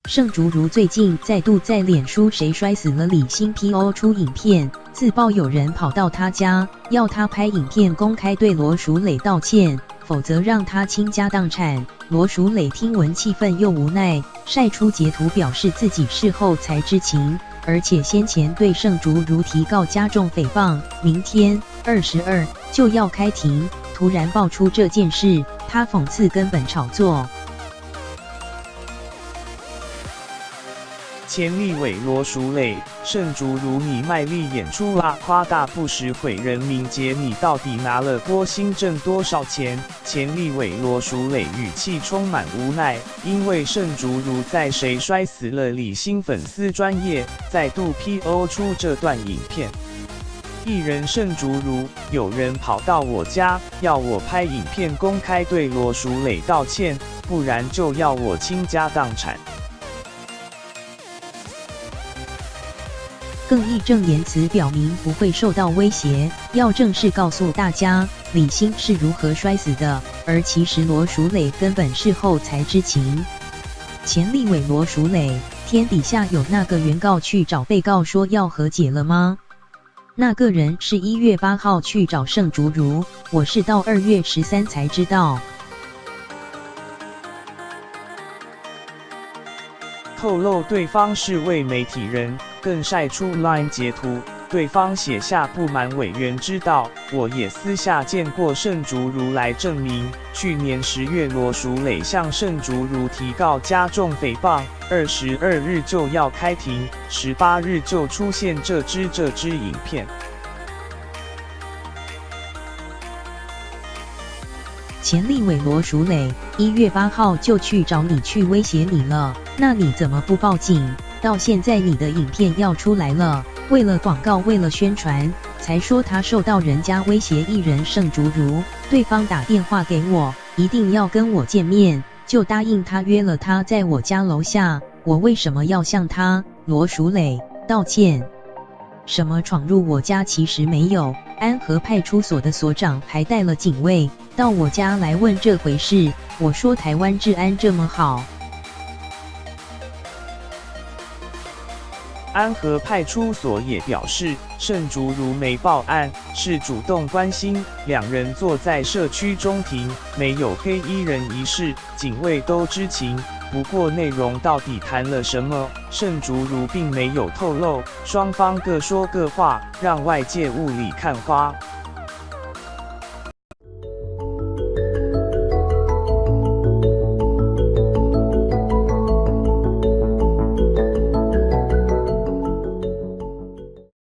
盛竹如最近再度在脸书谁摔死了李欣 PO 出影片，自曝有人跑到他家，要他拍影片公开对罗淑蕾道歉，否则让他倾家荡产。罗淑蕾听闻气愤又无奈，晒出截图表示自己事后才知情，而且先前对盛竹如提告加重诽谤，明天22就要开庭，突然爆出这件事，他讽刺根本炒作。前立委罗淑蕾、盛竹如你卖力演出啦，夸大不实毁人名节，你到底拿了郭新正多少钱？前立委罗淑蕾语气充满无奈，因为盛竹如在谁摔死了李欣粉丝专页再度 PO 出这段影片。艺人盛竹如，有人跑到我家要我拍影片公开对罗淑蕾道歉，不然就要我倾家荡产。更义正言辞表明不会受到威胁，要正式告诉大家李欣是如何摔死的，而其实罗淑蕾根本事后才知情。前立委罗淑蕾，天底下有那个原告去找被告说要和解了吗？那个人是1月8号去找盛竹如，我是到2月13才知道。透露对方是位媒体人，更晒出 LINE 截图，对方写下不瞒委员知道，我也私下见过盛竹如来证明，去年10月罗淑蕾向盛竹如提告加重诽谤，22日就要开庭，18日就出现这支影片。前立委罗淑蕾1月8号就去找你去威胁你了，那你怎么不报警？到现在你的影片要出来了，为了广告为了宣传，才说他受到人家威胁。艺人盛竹如，对方打电话给我，一定要跟我见面，就答应他约了他在我家楼下，我为什么要向他罗淑蕾道歉？什么闯入我家其实没有，安和派出所的所长还带了警卫到我家来问这回事，我说台湾治安这么好。安和派出所也表示，盛竹如没报案，是主动关心，两人坐在社区中庭，没有黑衣人一事，警卫都知情。不过内容到底谈了什么，盛竹如并没有透露，双方各说各话，让外界雾里看花。